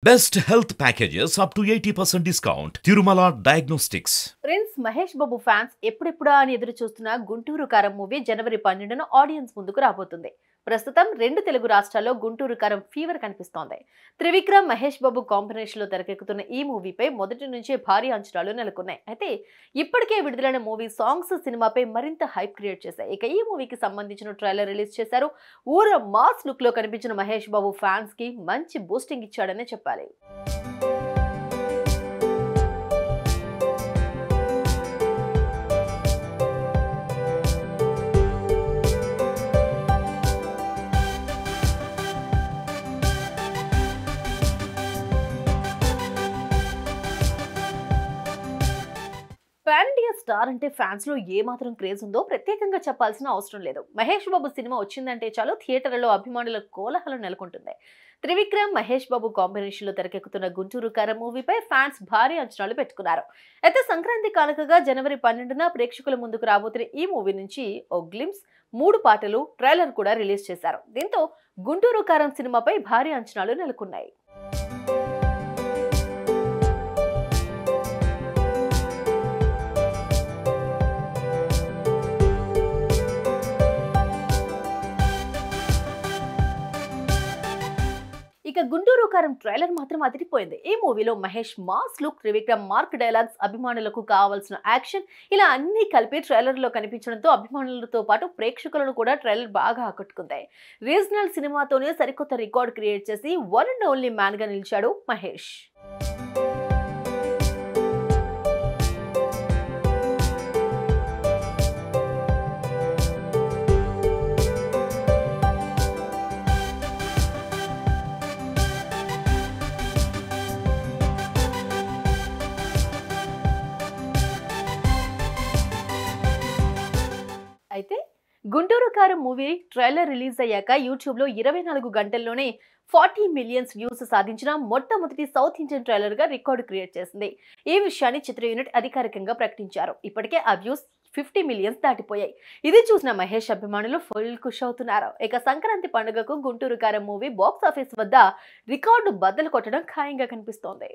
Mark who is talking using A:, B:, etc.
A: Best health packages up to 80% discount. Tirumala Diagnostics.
B: Prince Mahesh Babu fans ఎప్పుడెప్పుడా అని ఎదురు చూస్తున్న గుంటూరు కారం మూవీ జనవరి 12న ఆడియన్స్ ముందుకు రాబోతుంది. ప్రస్తుతం 2 తెలుగు రాష్ట్రాల్లో గుంటూరు కారం ఫీవర్ కనిపిస్తోంది. త్రివిక్రమ్ మహేష్ బాబు కాంబినేషన్ లో తెరకెక్కుతున్న ఈ మూవీపై మొదటి నుంచే భారీ అంచనాలు నెలకొన్నాయి. అయితే ఇప్పటికే విడుదలైన మూవీ సాంగ్స్ సినిమాపై మరింత హైప్ క్రియేట్ చేశాయి. ఇక ఈ మూవీకి సంబంధించిన ట్రైలర్ రిలీజ్ చేశారు. ఊర మాస్ లుక్ లో కనిపించిన మహేష్ బాబు ఫ్యాన్స్ కి మంచి బూస్టింగ్ ఇచ్చాడనే చెప్పాలి. పాన్ ఇండియా స్టార్ అంటే ఫ్యాన్స్ లో ఏ మాత్రం క్రేజ్ ఉందో ప్రత్యేకంగా చెప్పాల్సిన అవసరం లేదు. మహేష్ బాబు సినిమా వచ్చిందంటే చాలు థియేటర్లలో అభిమానుల కోలాహలం నెలకొంటుంది. త్రివిక్రమ్ మహేష్ బాబు కాంబినేషన్ లో తెరకెక్కుతున్న గుంటూరు కారం మూవీపై ఫ్యాన్స్ భారీ అంచనాలు పెట్టుకున్నారు. అయితే సంక్రాంతి కానుకగా జనవరి 12న ప్రేక్షకుల ముందుకు రాబోతున్న ఈ మూవీ నుంచి ఓ గ్లిమ్స్, 3 పాటలు, ట్రైలర్ కూడా రిలీజ్ చేశారు. దీంతో గుంటూరు కారం సినిమాపై భారీ అంచనాలు నెలకొన్నాయి. ఇక గుంటూరు కారం ట్రైలర్ మాత్రం అదిరిపోయింది. ఈ మూవీలో Mahesh mass look, Trivikram mark dialogues, అభిమానులకు కావాల్సిన యాక్షన్ ఇలా అన్ని కలిపి ట్రైలర్ లో కనిపించడంతో అభిమానులతో పాటు ప్రేక్షకులను కూడా ట్రైలర్ బాగా ఆకట్టుకుంది. రీజనల్ సినిమాతోనే సరికొత్త రికార్డ్ క్రియేట్ చేసి వన్ అండ్ ఓన్లీ మ్యాన్ గా నిలిచాడు మహేష్. అయితే గుంటూరు కారం మూవీ ట్రైలర్ రిలీజ్ అయ్యాక యూట్యూబ్ లో 24 గంటల్లోనే 40 మిలియన్స్ వ్యూస్ సాధించిన మొట్టమొదటి సౌత్ ఇండియన్ ట్రైలర్ గా రికార్డు క్రియేట్ చేసింది. ఈ విషయాన్ని చిత్ర యూనిట్ అధికారికంగా ప్రకటించారు. ఇప్పటికే ఆ వ్యూస్ 50 మిలియన్స్ దాటిపోయాయి. ఇది చూసిన మహేష్ అభిమానులు ఫుల్ ఖుష్ అవుతున్నారు. ఇక సంక్రాంతి పండుగకు గుంటూరు కారం మూవీ బాక్స్ ఆఫీస్ వద్ద రికార్డు బద్దలు కొట్టడం ఖాయంగా కనిపిస్తోంది.